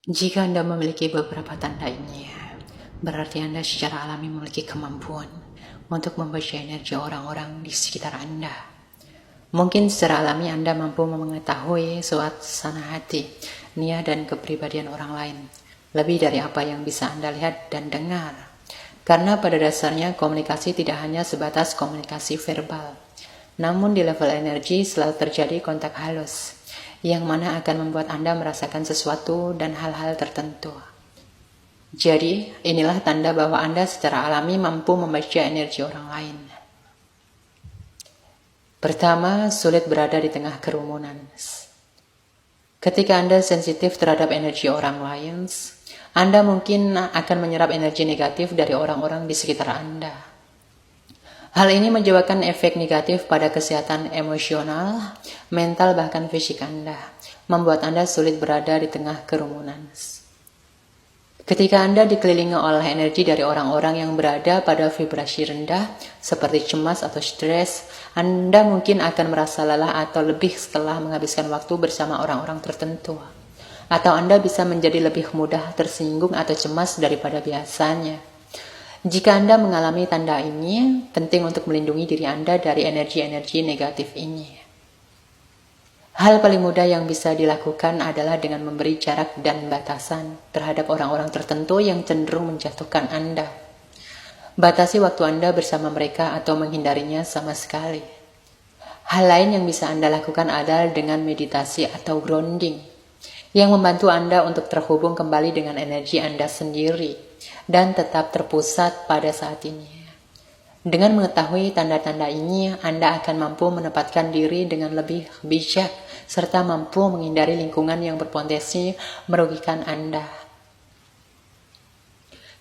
Jika Anda memiliki beberapa tanda ini, berarti Anda secara alami memiliki kemampuan untuk membaca energi orang-orang di sekitar Anda. Mungkin secara alami Anda mampu mengetahui suasana hati, niat dan kepribadian orang lain, lebih dari apa yang bisa Anda lihat dan dengar. Karena pada dasarnya komunikasi tidak hanya sebatas komunikasi verbal, namun di level energi selalu terjadi kontak halus, yang mana akan membuat Anda merasakan sesuatu dan hal-hal tertentu. Jadi, inilah tanda bahwa Anda secara alami mampu membaca energi orang lain. Pertama, sulit berada di tengah kerumunan. Ketika Anda sensitif terhadap energi orang lain, Anda mungkin akan menyerap energi negatif dari orang-orang di sekitar Anda. Hal ini menyebabkan efek negatif pada kesehatan emosional, mental, bahkan fisik Anda, membuat Anda sulit berada di tengah kerumunan. Ketika Anda dikelilingi oleh energi dari orang-orang yang berada pada vibrasi rendah, seperti cemas atau stres, Anda mungkin akan merasa lelah atau lebih setelah menghabiskan waktu bersama orang-orang tertentu. Atau Anda bisa menjadi lebih mudah tersinggung atau cemas daripada biasanya. Jika Anda mengalami tanda ini, penting untuk melindungi diri Anda dari energi-energi negatif ini. Hal paling mudah yang bisa dilakukan adalah dengan memberi jarak dan batasan terhadap orang-orang tertentu yang cenderung menjatuhkan Anda. Batasi waktu Anda bersama mereka atau menghindarinya sama sekali. Hal lain yang bisa Anda lakukan adalah dengan meditasi atau grounding, yang membantu Anda untuk terhubung kembali dengan energi Anda sendiri dan tetap terpusat pada saat ini. Dengan mengetahui tanda-tanda ini, Anda akan mampu menempatkan diri dengan lebih bijak serta mampu menghindari lingkungan yang berpotensi merugikan Anda.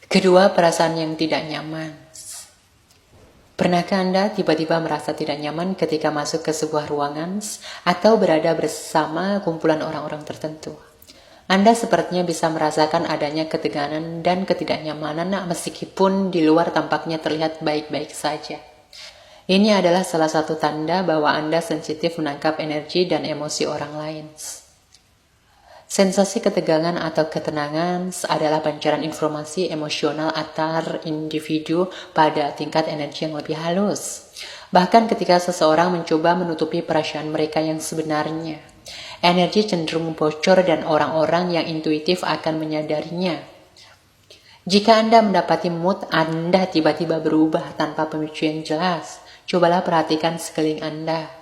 Kedua, perasaan yang tidak nyaman. Pernahkah Anda tiba-tiba merasa tidak nyaman ketika masuk ke sebuah ruangan atau berada bersama kumpulan orang-orang tertentu? Anda sepertinya bisa merasakan adanya ketegangan dan ketidaknyamanan meskipun di luar tampaknya terlihat baik-baik saja. Ini adalah salah satu tanda bahwa Anda sensitif menangkap energi dan emosi orang lain. Sensasi ketegangan atau ketenangan adalah pancaran informasi emosional antar individu pada tingkat energi yang lebih halus. Bahkan ketika seseorang mencoba menutupi perasaan mereka yang sebenarnya, energi cenderung bocor dan orang-orang yang intuitif akan menyadarinya. Jika Anda mendapati mood Anda tiba-tiba berubah tanpa pemicu yang jelas, cobalah perhatikan sekeliling Anda.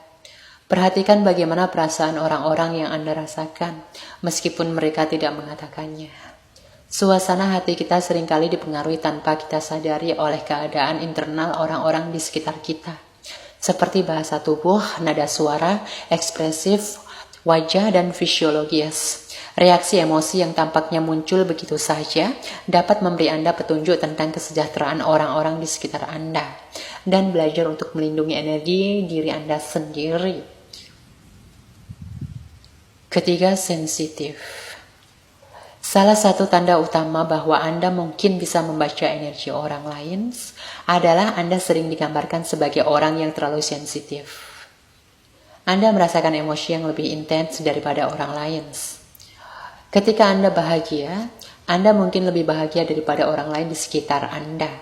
Perhatikan bagaimana perasaan orang-orang yang Anda rasakan, meskipun mereka tidak mengatakannya. Suasana hati kita seringkali dipengaruhi tanpa kita sadari oleh keadaan internal orang-orang di sekitar kita, seperti bahasa tubuh, nada suara, ekspresif, wajah, dan fisiologis. Reaksi emosi yang tampaknya muncul begitu saja dapat memberi Anda petunjuk tentang kesejahteraan orang-orang di sekitar Anda dan belajar untuk melindungi energi diri Anda sendiri. Ketiga, sensitif. Salah satu tanda utama bahwa Anda mungkin bisa membaca energi orang lain adalah Anda sering digambarkan sebagai orang yang terlalu sensitif. Anda merasakan emosi yang lebih intens daripada orang lain. Ketika Anda bahagia, Anda mungkin lebih bahagia daripada orang lain di sekitar Anda,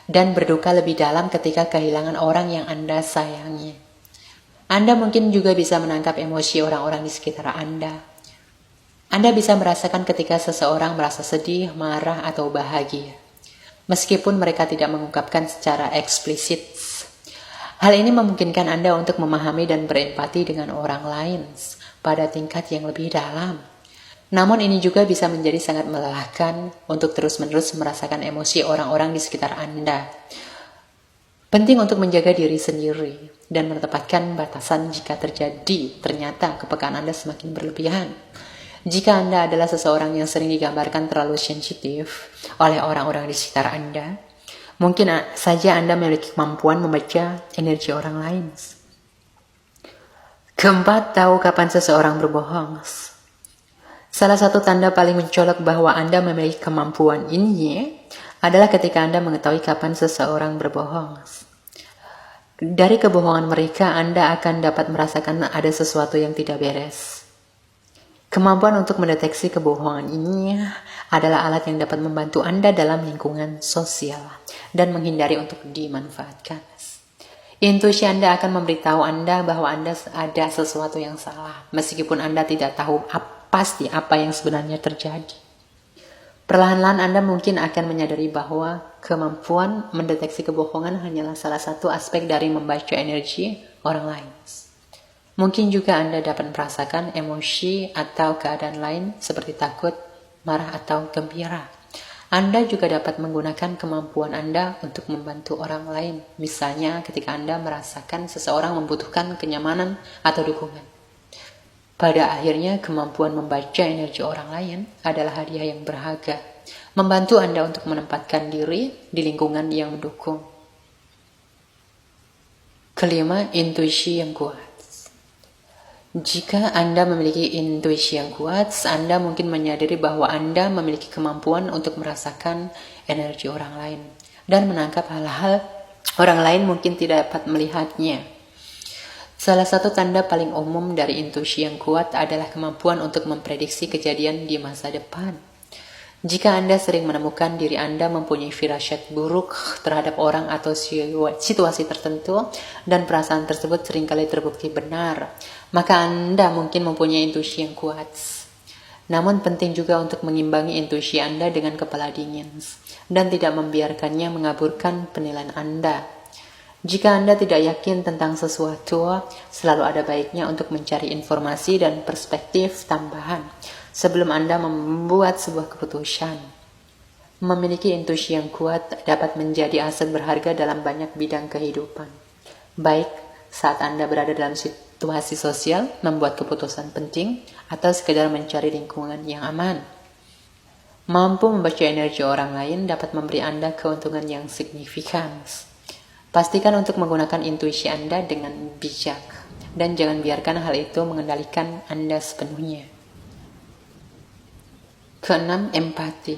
dan berduka lebih dalam ketika kehilangan orang yang Anda sayangi. Anda mungkin juga bisa menangkap emosi orang-orang di sekitar Anda. Anda bisa merasakan ketika seseorang merasa sedih, marah, atau bahagia, meskipun mereka tidak mengungkapkan secara eksplisit. Hal ini memungkinkan Anda untuk memahami dan berempati dengan orang lain pada tingkat yang lebih dalam. Namun ini juga bisa menjadi sangat melelahkan untuk terus-menerus merasakan emosi orang-orang di sekitar Anda. Penting untuk menjaga diri sendiri dan menetapkan batasan jika ternyata kepekaan Anda semakin berlebihan. Jika Anda adalah seseorang yang sering digambarkan terlalu sensitif oleh orang-orang di sekitar Anda, mungkin saja Anda memiliki kemampuan membaca energi orang lain. Keempat, tahu kapan seseorang berbohong. Salah satu tanda paling mencolok bahwa Anda memiliki kemampuan ini adalah ketika Anda mengetahui kapan seseorang berbohong. Dari kebohongan mereka, Anda akan dapat merasakan ada sesuatu yang tidak beres. Kemampuan untuk mendeteksi kebohongan ini adalah alat yang dapat membantu Anda dalam lingkungan sosial dan menghindari untuk dimanfaatkan. Intuisi Anda akan memberitahu Anda bahwa Anda ada sesuatu yang salah, meskipun Anda tidak tahu pasti apa yang sebenarnya terjadi. Perlahan-lahan Anda mungkin akan menyadari bahwa kemampuan mendeteksi kebohongan hanyalah salah satu aspek dari membaca energi orang lain. Mungkin juga Anda dapat merasakan emosi atau keadaan lain seperti takut, marah, atau gembira. Anda juga dapat menggunakan kemampuan Anda untuk membantu orang lain, misalnya ketika Anda merasakan seseorang membutuhkan kenyamanan atau dukungan. Pada akhirnya, kemampuan membaca energi orang lain adalah hadiah yang berharga, membantu Anda untuk menempatkan diri di lingkungan yang mendukung. Kelima, intuisi yang kuat. Jika Anda memiliki intuisi yang kuat, Anda mungkin menyadari bahwa Anda memiliki kemampuan untuk merasakan energi orang lain dan menangkap hal-hal orang lain mungkin tidak dapat melihatnya. Salah satu tanda paling umum dari intuisi yang kuat adalah kemampuan untuk memprediksi kejadian di masa depan. Jika Anda sering menemukan diri Anda mempunyai firasat buruk terhadap orang atau situasi tertentu dan perasaan tersebut seringkali terbukti benar, maka Anda mungkin mempunyai intuisi yang kuat. Namun penting juga untuk mengimbangi intuisi Anda dengan kepala dingin dan tidak membiarkannya mengaburkan penilaian Anda. Jika Anda tidak yakin tentang sesuatu, selalu ada baiknya untuk mencari informasi dan perspektif tambahan sebelum Anda membuat sebuah keputusan. Memiliki intuisi yang kuat dapat menjadi aset berharga dalam banyak bidang kehidupan. Baik saat Anda berada dalam situasi sosial, membuat keputusan penting, atau sekedar mencari lingkungan yang aman. Mampu membaca energi orang lain dapat memberi Anda keuntungan yang signifikan. Pastikan untuk menggunakan intuisi Anda dengan bijak, dan jangan biarkan hal itu mengendalikan Anda sepenuhnya. Keenam, empati.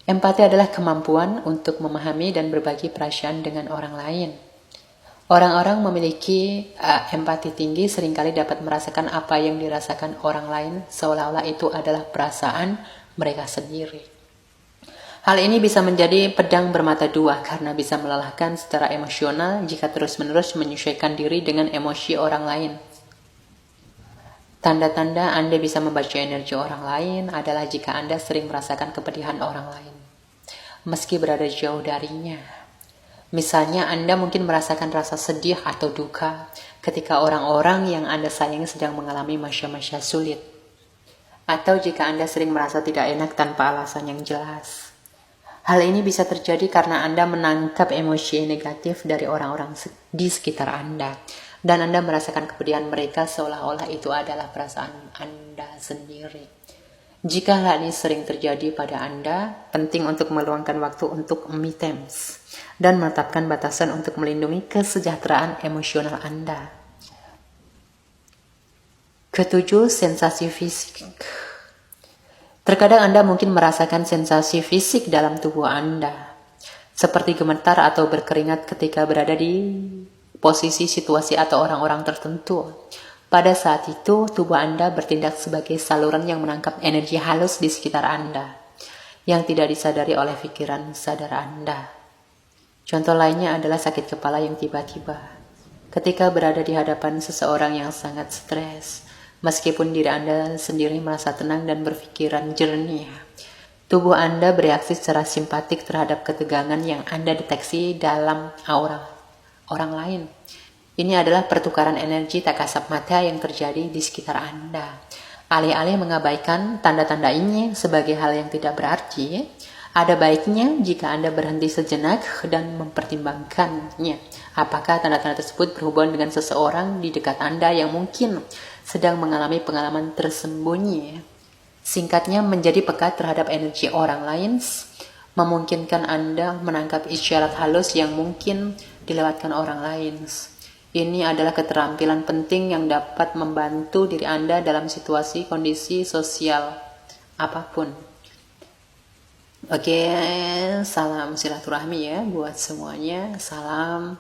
Empati adalah kemampuan untuk memahami dan berbagi perasaan dengan orang lain. Orang-orang memiliki empati tinggi seringkali dapat merasakan apa yang dirasakan orang lain seolah-olah itu adalah perasaan mereka sendiri. Hal ini bisa menjadi pedang bermata dua karena bisa melelahkan secara emosional jika terus-menerus menyesuaikan diri dengan emosi orang lain. Tanda-tanda Anda bisa membaca energi orang lain adalah jika Anda sering merasakan kepedihan orang lain, meski berada jauh darinya. Misalnya, Anda mungkin merasakan rasa sedih atau duka ketika orang-orang yang Anda sayangi sedang mengalami masa-masa sulit. Atau jika Anda sering merasa tidak enak tanpa alasan yang jelas. Hal ini bisa terjadi karena Anda menangkap emosi negatif dari orang-orang di sekitar Anda, dan Anda merasakan kepedihan mereka seolah-olah itu adalah perasaan Anda sendiri. Jika hal ini sering terjadi pada Anda, penting untuk meluangkan waktu untuk me time dan menetapkan batasan untuk melindungi kesejahteraan emosional Anda. Ketujuh, sensasi fisik. Terkadang Anda mungkin merasakan sensasi fisik dalam tubuh Anda, seperti gemetar atau berkeringat ketika berada di posisi, situasi, atau orang-orang tertentu. Pada saat itu, tubuh Anda bertindak sebagai saluran yang menangkap energi halus di sekitar Anda, yang tidak disadari oleh pikiran sadar Anda. Contoh lainnya adalah sakit kepala yang tiba-tiba, ketika berada di hadapan seseorang yang sangat stres. Meskipun diri Anda sendiri merasa tenang dan berpikiran jernih, tubuh Anda bereaksi secara simpatik terhadap ketegangan yang Anda deteksi dalam aura orang lain. Ini adalah pertukaran energi tak kasat mata yang terjadi di sekitar Anda. Alih-alih mengabaikan tanda-tanda ini sebagai hal yang tidak berarti, ada baiknya jika Anda berhenti sejenak dan mempertimbangkannya. Apakah tanda-tanda tersebut berhubungan dengan seseorang di dekat Anda yang mungkin sedang mengalami pengalaman tersembunyi? Singkatnya, menjadi peka terhadap energi orang lain memungkinkan Anda menangkap isyarat halus yang mungkin dilewatkan orang lain. Ini adalah keterampilan penting yang dapat membantu diri Anda dalam situasi kondisi sosial apapun. Oke, salam silaturahmi ya buat semuanya. Salam